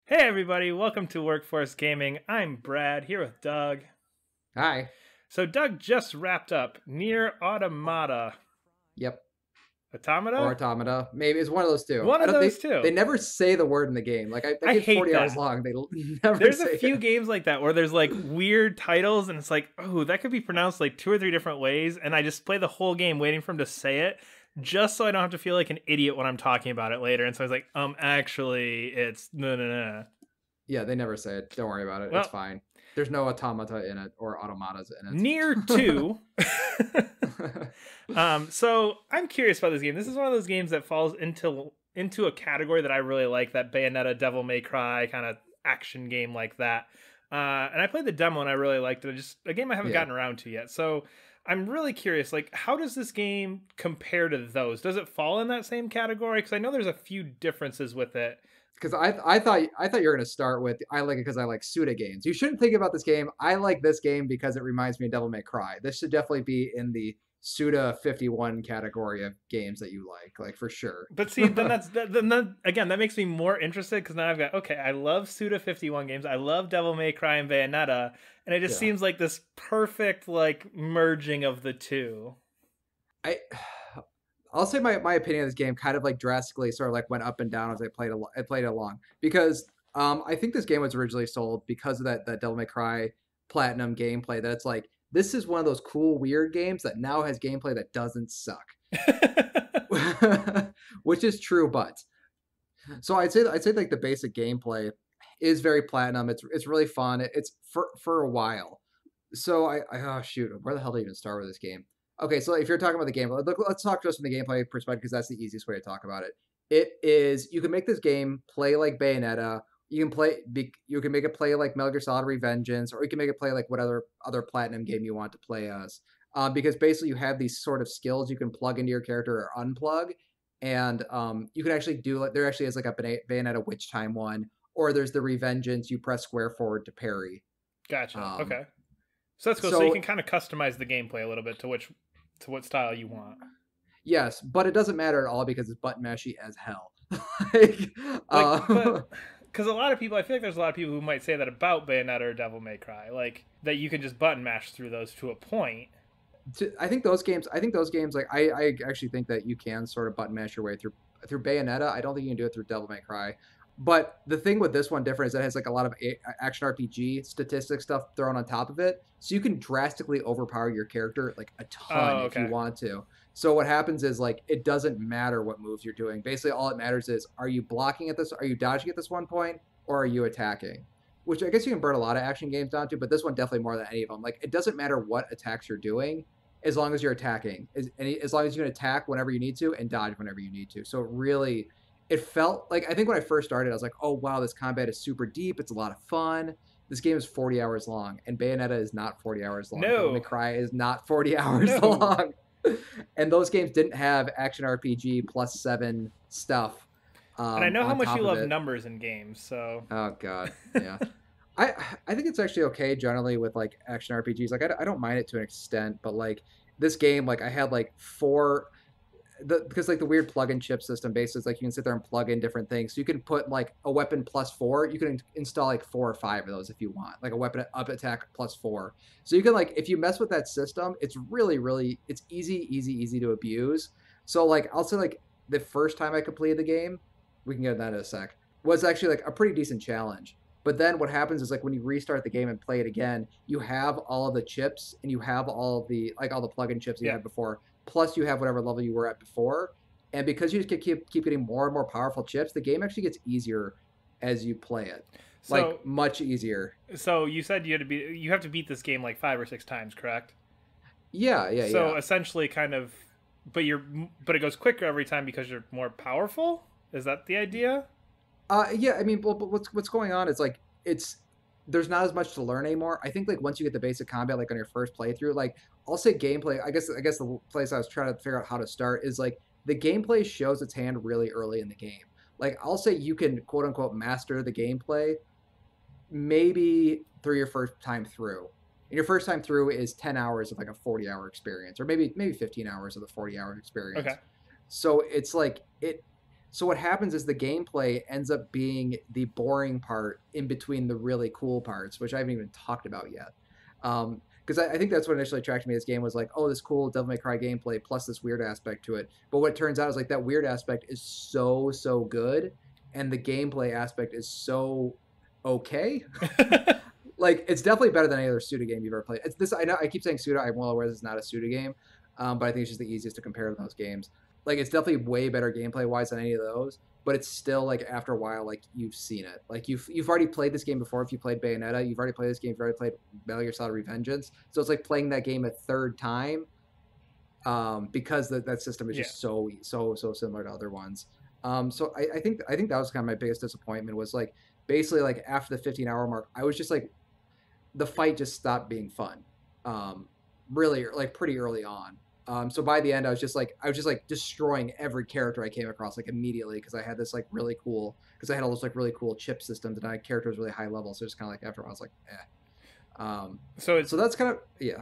Hey everybody, welcome to Workforce Gaming. I'm Brad here with Doug. Hi. So Doug just wrapped up Nier Automata. Yep. Or Automata? Automata. Maybe it's one of those two. One I of don't. those They two. never say the word in the game. That I game's hate 40 hours that. long. They never There's a say few it. games like that where there's like weird titles and it's like, oh, that could be pronounced like two or three different ways, and I just play the whole game waiting for him to say it just so I don't have to feel like an idiot when I'm talking about it later. And so I was like, actually, it's no no no. Yeah, they never say it. Don't worry about it. It's Well, fine. There's no automata in it or automatas in Near it. 2. So I'm curious about this game. This is one of those games that falls into a category that I really like, that Bayonetta, Devil May Cry kind of action game like that. And I played the demo and I really liked it. Just a game I haven't Yeah. gotten around to yet. So I'm really curious, like, how does this game compare to those? Does it fall in that same category? Because I know there's a few differences with it. Because I thought you were gonna start with I like it because I like Suda games. You shouldn't think about this game. I like this game because it reminds me of Devil May Cry. This should definitely be in the Suda 51 category of games that you like for sure. But see, then again, that makes me more interested because now I've got, okay, I love Suda 51 games, I love Devil May Cry and Bayonetta, and it just Yeah. seems like this perfect like merging of the two. I I'll say my opinion of this game kind of like drastically sort of like went up and down as I played it along because I think this game was originally sold because of that Devil May Cry Platinum gameplay that it's like this is one of those cool weird games that now has gameplay that doesn't suck. Which is true, but so I'd say like the basic gameplay is very Platinum. It's really fun. It's for a while. So oh shoot, where the hell do I even start with this game? Okay, so if you're talking about the game, let's talk just from the gameplay perspective because that's the easiest way to talk about it. It is you can make this game play like Bayonetta. You can make it play like Metal Gear Solid Revengeance, or you can make it play like whatever other Platinum game you want to play as. Because basically you have these sort of skills you can plug into your character or unplug, and you can actually do like there actually is like a Bayonetta Witch Time one, or there's the Revengeance. You press square forward to parry. Gotcha. Um, Okay, so that's cool. So you so can kind of customize the gameplay a little bit to what style you want. Yes, but it doesn't matter at all because it's button mashy as hell. like, Like, uh, but because a lot of people, I feel like there's a lot of people who might say that about Bayonetta or Devil May Cry, like that you can just button mash through those to a point. I think those games. I think those games. Like, I actually think that you can sort of button mash your way through Bayonetta. I don't think you can do it through Devil May Cry. But the thing with this one different is it has like a lot of action RPG statistic stuff thrown on top of it, so you can drastically overpower your character like a ton Oh, if you okay. want to. So what happens is like it doesn't matter what moves you're doing. Basically, all it matters is are you blocking at this, are you dodging at this one point, or are you attacking? Which I guess you can burn a lot of action games down to, but this one definitely more than any of them. Like it doesn't matter what attacks you're doing as long as you're attacking, as long as you can attack whenever you need to and dodge whenever you need to. So it felt like I think when I first started, I was like, oh wow, this combat is super deep. It's a lot of fun. This game is 40 hours long, and Bayonetta is not 40 hours long. Devil May No, Cry is not 40 hours no. long. And those games didn't have action RPG plus 7 stuff And I know how on much you top of love it. numbers in games, so Oh god, yeah. I think it's actually okay generally with like action RPGs. Like I don't mind it to an extent, but like this game, like I had like because like the weird plug-in chip system basically is like you can sit there and plug in different things. So you can put like a weapon plus 4. You can install like 4 or 5 of those if you want, like a weapon up attack plus 4. So you can like if you mess with that system, it's really it's easy to abuse. So like I'll say like the first time I completed the game, we can get into that in a sec, was actually like a pretty decent challenge. But then what happens is like when you restart the game and play it again, you have all of the chips and you have all of the like all the plug-in chips you yeah. had before, plus you have whatever level you were at before. And because you just keep getting more and more powerful chips, the game actually gets easier as you play it. So Like much easier. so you said you have to beat this game like 5 or 6 times, correct? Yeah. So essentially, kind of, but it goes quicker every time because you're more powerful. Is that the idea? Yeah, I mean, well, but what's going on is like it's there's not as much to learn anymore. I think like once you get the basic combat, like on your first playthrough, like I'll say gameplay. I guess the place I was trying to figure out how to start is like the gameplay shows its hand really early in the game. Like I'll say you can quote unquote master the gameplay maybe through your first time through. And your first time through is 10 hours of like a 40-hour experience, or maybe 15 hours of the 40-hour experience. Okay. So it's like it So what happens is the gameplay ends up being the boring part in between the really cool parts, which I haven't even talked about yet. Because I think that's what initially attracted me to this game was like, oh, this cool Devil May Cry gameplay plus this weird aspect to it. But what it turns out is like that weird aspect is so good, and the gameplay aspect is so okay. Like it's definitely better than any other Suda game you've ever played. It's this. I know I keep saying Suda. I'm well aware this is not a Suda game, but I think it's just the easiest to compare to those games. Like it's definitely way better gameplay wise than any of those. But it's still like after a while, like you've seen it. Like you've already played this game before. If you played Bayonetta, you've already played this game. You've already played Metal Gear Solid Revengeance. So it's like playing that game a third time, because that system is Yeah. just so similar to other ones. So I think that was kind of my biggest disappointment was like basically like after the 15-hour mark, I was just like the fight just stopped being fun. Really like pretty early on. So by the end, I was just like destroying every character I came across like immediately because I had this like really cool because I had all those like really cool chip systems and I had characters really high level. So it's kind of like after a while, I was like, eh. So So it's that's kind of yeah.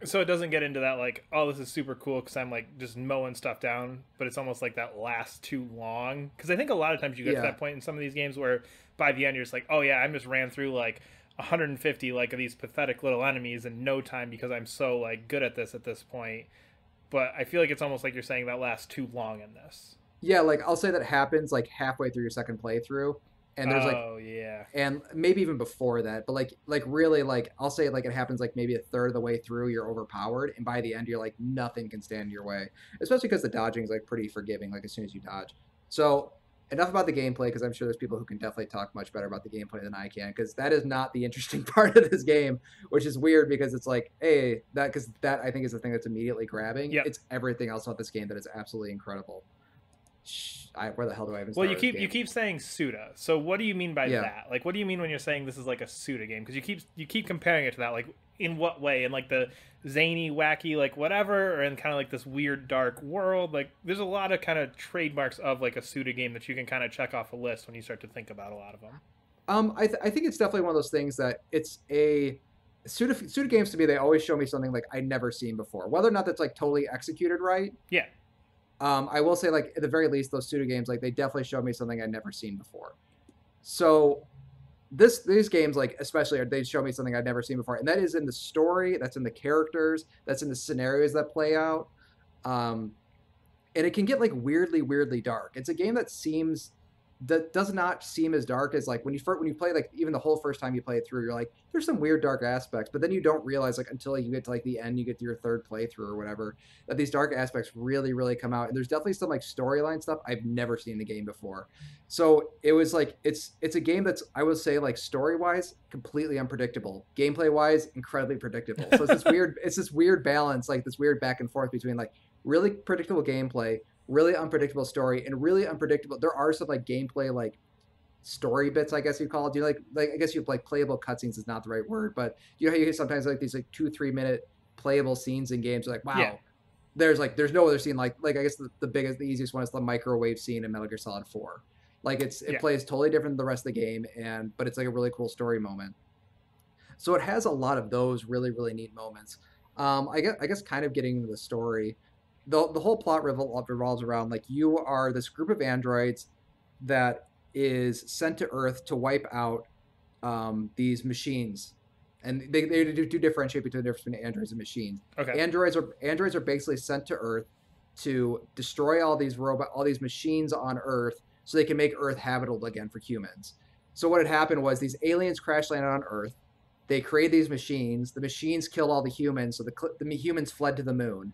so it doesn't get into that like, oh, this is super cool because I'm like just mowing stuff down, but it's almost like that lasts too long. Because I think a lot of times you get to Yeah. that point in some of these games where by the end you're just like, oh yeah, I just ran through like 150 like of these pathetic little enemies in no time because I'm so like good at this point. But I feel like it's almost like you're saying that lasts too long in this. Yeah, like I'll say that happens like halfway through your second playthrough, and there's like Oh yeah, and maybe even before that, but like really like I'll say like it happens like maybe a third of the way through you're overpowered, and by the end you're like nothing can stand in your way, especially because the dodging is like pretty forgiving like as soon as you dodge. So enough about the gameplay because I'm sure there's people who can definitely talk much better about the gameplay than I can because that is not the interesting part of this game, which is weird because it's like hey that because that I think is the thing that's immediately grabbing. yep. It's everything else about this game that is absolutely incredible. Where the hell do I even Well, start with this you game? keep saying Suda. So what do you mean by Yeah. that? Like, what do you mean when you're saying this is like a Suda game? Because you keep comparing it to that. Like, in what way? In like the zany, wacky, like whatever, or in kind of like this weird, dark world? Like, there's a lot of kind of trademarks of like a Suda game that you can kind of check off a list when you start to think about a lot of them. I think it's definitely one of those things that it's a Suda games to me. They always show me something like I'd never seen before. Whether or not that's like totally executed right, Yeah. I will say like at the very least those Suda games like they definitely showed me something I'd never seen before. So these games like especially they show me something I'd never seen before, and that is in the story, that's in the characters, that's in the scenarios that play out, um, and it can get like weirdly dark. It's a game that does not seem as dark as like when you play like even the whole first time you play it through, you're like there's some weird dark aspects, but then you don't realize like until you get to like the end, you get to your third playthrough or whatever, that these dark aspects really come out. And there's definitely some like storyline stuff I've never seen in the game before. So it was like it's a game that's I would say like story wise completely unpredictable, gameplay wise incredibly predictable. So it's this weird balance, like this weird back and forth between like really predictable gameplay, really unpredictable story, and really unpredictable. There are some like gameplay, like story bits, I guess you call it. Do you like I guess you like playable cutscenes is not the right word, but you know how you sometimes like these like 2-3 minute playable scenes in games. Like Yeah. wow, there's no other scene like I guess the easiest one is the microwave scene in Metal Gear Solid 4. Like it Yeah. plays totally different than the rest of the game, but it's like a really cool story moment. So it has a lot of those really neat moments. I guess kind of getting into the story, the whole plot revolves around like you are this group of androids that is sent to Earth to wipe out these machines, and they do differentiate between the difference between androids and machines. Okay. Androids are basically sent to Earth to destroy all these machines on Earth so they can make Earth habitable again for humans. So what had happened was these aliens crash landed on Earth. They created these machines. The machines killed all the humans, so the humans fled to the moon.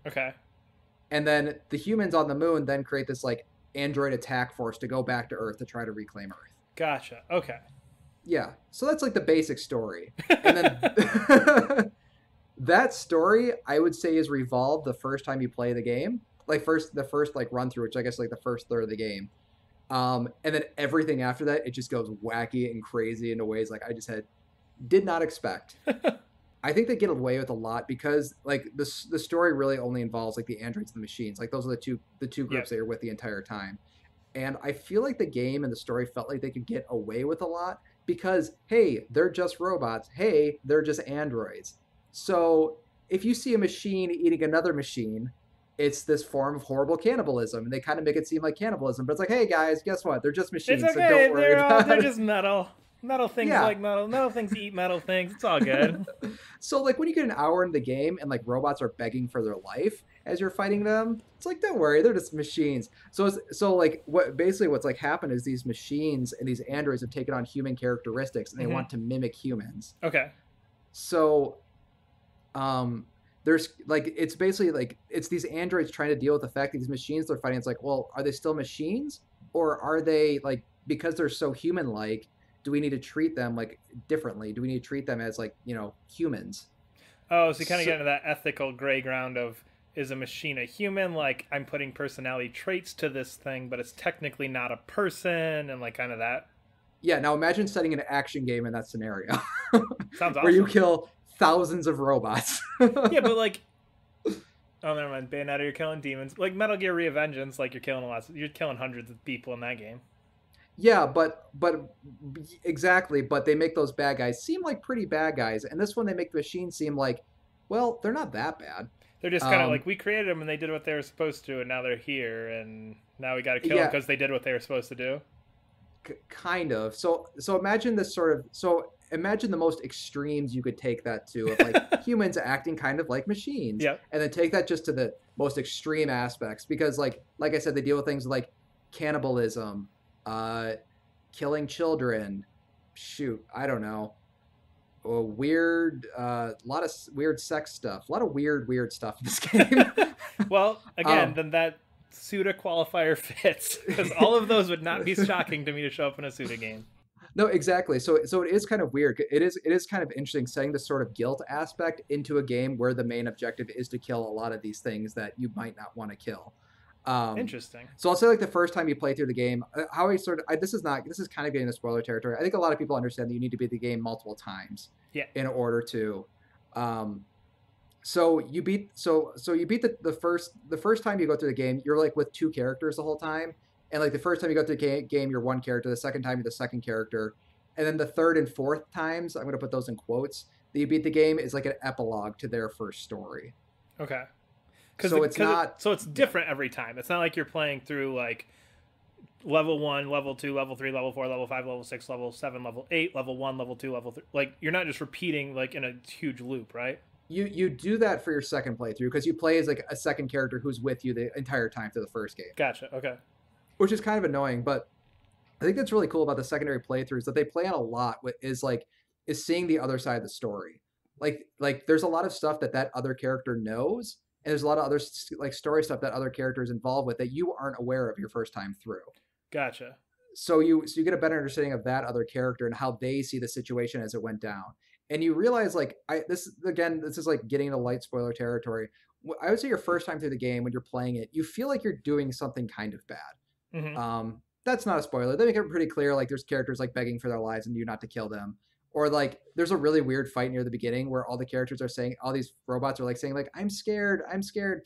Okay. And then the humans on the moon then create this like android attack force to go back to Earth to try to reclaim Earth. Gotcha. Okay. Yeah, so that's like the basic story. And then that story I would say is revolved the first time you play the game, like the first like run through, which I guess like the first third of the game. And then everything after that, it just goes wacky and crazy in ways like I just did not expect. I think they get away with a lot because like the story really only involves like the androids and the machines. Like those are the two groups that you're with the entire time. And I feel like the game and the story felt like they could get away with a lot because hey, they're just robots. Hey, they're just androids. So if you see a machine eating another machine, it's this form of horrible cannibalism, and they kind of make it seem like cannibalism, but it's like, hey guys, guess what? They're just It's machines, so don't okay. worry They're about it. just metal. Metal things Yeah. like metal. Metal things eat metal things. It's all good. So like when you get an hour in the game and like robots are begging for their life as you're fighting them, it's like don't worry, they're just machines. So like what basically what's like happened is these machines and these androids have taken on human characteristics and they Hmm. want to mimic humans. Okay. So um there's like it's basically like it's these androids trying to deal with the fact that these machines they're fighting. It's like, well, are they still machines or are they like because they're so human like? Do we need to treat them like differently? Do we need to treat them as like humans? Oh, so you kind of So get into that ethical gray ground of is a machine a human? Like I'm putting personality traits to this thing, but it's technically not a person, and like kind of that. yeah, now imagine setting an action game in that scenario Sounds where you awesome. kill thousands of robots. Yeah, but like, oh never mind. Bayonetta, you're killing demons. Like Metal Gear Revengeance, like you're killing hundreds of people in that game. Yeah, but exactly, but they make those bad guys seem like pretty bad guys, and this one they make the machines seem like, well, they're not that bad. They're just kind of Um, like we created them and they did what they were supposed to, and now they're here, and now we got to kill them yeah, because they did what they were supposed to do. kind of. So imagine this sort of so imagine the most extremes you could take that to of like humans acting kind of like machines, Yep. and then take that just to the most extreme aspects because like I said, they deal with things like cannibalism, uh, killing children. Shoot, I don't know. A weird, lot of weird sex stuff, a lot of weird stuff in this game. Well, again, um, then that Suda qualifier fits because all of those would not be shocking to me to show up in a Suda game. No, exactly. So it is kind of weird. It is kind of interesting setting the sort of guilt aspect into a game where the main objective is to kill a lot of these things that you might not want to kill. Um, Interesting. so I'll say like the first time you play through the game, how I sort of this is kind of getting the spoiler territory. I think a lot of people understand that you need to beat the game multiple times Yeah. in order to. Um, so you beat the first time you go through the game, you're like with two characters the whole time, and like the first time you go through the game, you're one character. The second time you're the second character, and then the third and fourth times, I'm gonna put those in quotes, that you beat the game is like an epilogue to their first story. Okay. So it's not, So it's yeah, different every time. It's not like you're playing through like level 1, level 2, level 3, level 4, level 5, level 6, level 7, level 8, level 1, level 2, level 3. Like you're not just repeating like in a huge loop, right? you do that for your second playthrough because you play as like a second character who's with you the entire time through the first game, Gotcha. Okay. which is kind of annoying. But I think that's really cool about the secondary playthroughs that they play on a lot. Is seeing the other side of the story. Like there's a lot of stuff that other character knows, and there's a lot of other like story stuff that other characters involved with that you aren't aware of your first time through. Gotcha. So you get a better understanding of that other character and how they see the situation as it went down, and you realize like this is like getting into light spoiler territory. I would say your first time through the game when you're playing it, you feel like you're doing something kind of bad. Hmm. That's not a spoiler. They make it pretty clear. Like there's characters like begging for their lives and you not to kill them, or like there's a really weird fight near the beginning where all the characters are saying, all these robots are like saying like I'm scared,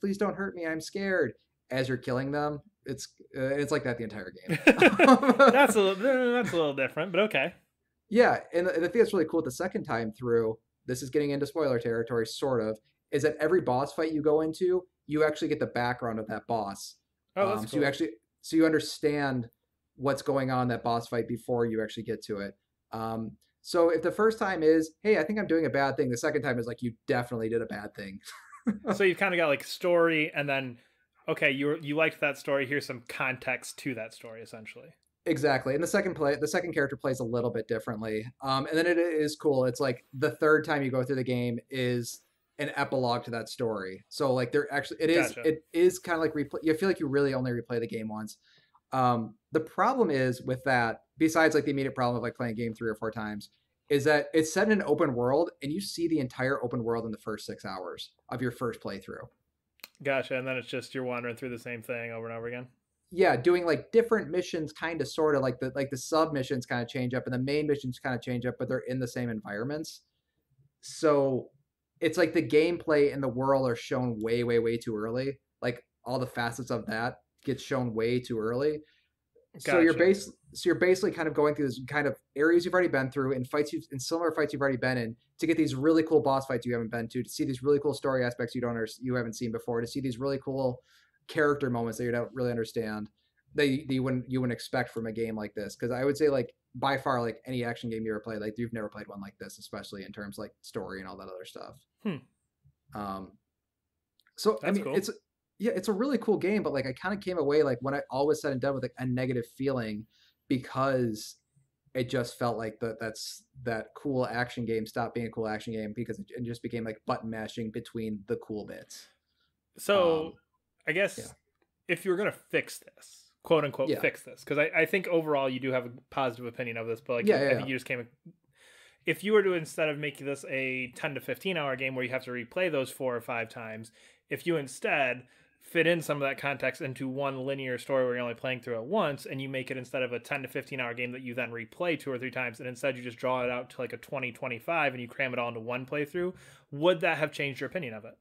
please don't hurt me, I'm scared. As you're killing them, it's like that the entire game. That's a little different, but okay. Yeah, and the thing that's really cool the second time through, this is getting into spoiler territory, sort of, is that every boss fight you go into, you actually get the background of that boss. Oh, that's So you cool. actually so you understand what's going on in that boss fight before you actually get to it. So if the first time is, hey, I think I'm doing a bad thing, the second time is like you definitely did a bad thing. So you've kind of got like story, and then okay, you liked that story. Here's some context to that story, essentially. Exactly. And the second character plays a little bit differently. And then it is cool. It's like the third time you go through the game is an epilogue to that story. So like there actually Gotcha. it is kind of like replay. You feel like you really only replay the game once. The problem is with that, besides like the immediate problem of like playing a game 3 or 4 times, is that it's set in an open world and you see the entire open world in the first 6 hours of your first playthrough. Gotcha. And then it's just you're wandering through the same thing over and over again. Yeah, doing like different missions, kind of sort of like the sub missions kind of change up and the main missions kind of change up, but they're in the same environments. So it's like the gameplay and the world are shown way too early. Like all the facets of that gets shown way too early. so you're Gotcha. base so you're basically kind of going through this kind of areas you've already been through and in similar fights you've already been in to get these really cool boss fights you haven't been to see these really cool story aspects you haven't seen before, to see these really cool character moments that you don't really understand that you wouldn't expect from a game like this. Because I would say like by far like any action game you ever played, like you've never played one like this, especially in terms like story and all that other stuff. Hmm. Um, so I That's mean, cool. it's a really cool game, but like I kind of came away like when I all was said and done with like a negative feeling because it just felt like that cool action game stopped being a cool action game because it just became like button mashing between the cool bits. So Um, I yeah, guess if you were gonna fix this, quote unquote, yeah, fix this, because I think overall you do have a positive opinion of this, but like yeah, yeah, I yeah. think you just came. If you were to, instead of making this a 10 to 15 hour game where you have to replay those 4 or 5 times, if you instead fit in some of that context into one linear story where you're only playing through it once, and you make it, instead of a 10 to 15 hour game that you then replay 2 or 3 times, and instead you just draw it out to like a 20-25 and you cram it all into one playthrough, would that have changed your opinion of it?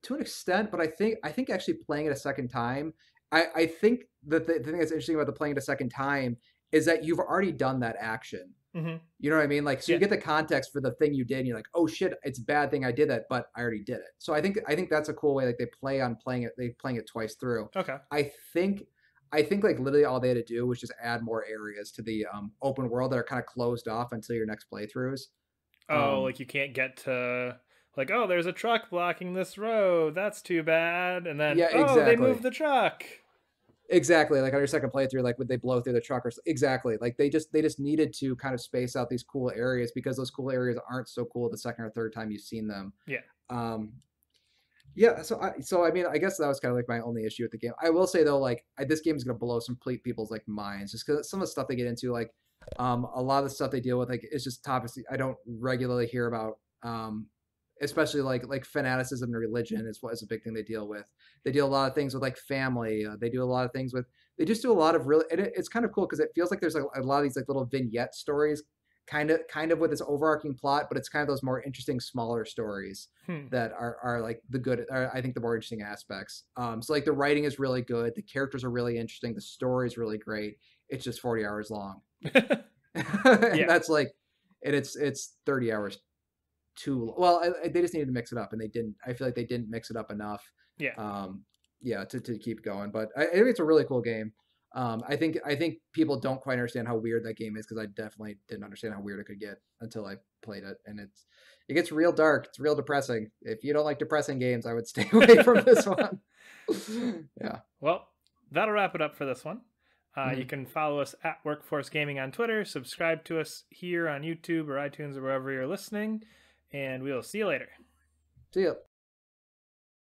To an extent, but I think actually playing it a second time, I think that the thing that's interesting about the playing it a second time is that you've already done that action. Mm-hmm. You know what I mean? Like, so you Yeah. get the context for the thing you did, and you're like, oh shit, it's a bad thing I did that, but I already did it. So I think that's a cool way. Like they playing it twice through. Okay. I think I think like literally all they had to do was just add more areas to the open world that are kind of closed off until your next playthroughs. Oh, Um, like you can't get to, like, oh, there's a truck blocking this road. That's too bad. And then, yeah, oh, they exactly. moved the truck. Exactly. Like on your second playthrough, like would they blow through the truck or exactly? Like they just needed to kind of space out these cool areas because those cool areas aren't so cool the second or third time you've seen them. Yeah. Um, yeah. So I mean, I guess that was kind of like my only issue with the game. I will say though, like this game is gonna blow some people's like minds just because some of the stuff they get into, like a lot of the stuff they deal with, like it's just topics I don't regularly hear about. Especially like fanaticism and religion is a big thing they deal with. They deal a lot of things with like family. They do a lot of things with. They just do a lot of really. And it's kind of cool because it feels like there's like a lot of these like little vignette stories, kind of with this overarching plot, but it's kind of those more interesting smaller stories Hmm. that are like the good. Are, I think the more interesting aspects. So like the writing is really good. The characters are really interesting. The story is really great. It's just 40 hours long, and Yeah. that's like, and it's 30 hours too well. They just needed to mix it up, and they didn't. I feel like they didn't mix it up enough. Yeah. Um, yeah, to keep going. But I think it's a really cool game. I think people don't quite understand how weird that game is because I definitely didn't understand how weird it could get until I played it, and it gets real dark. It's real depressing. If you don't like depressing games, I would stay away from this one. Yeah. Well, that'll wrap it up for this one. You Mhm. can follow us at Workforce Gaming on Twitter, subscribe to us here on YouTube or iTunes or wherever you're listening, and we'll see you later. See ya.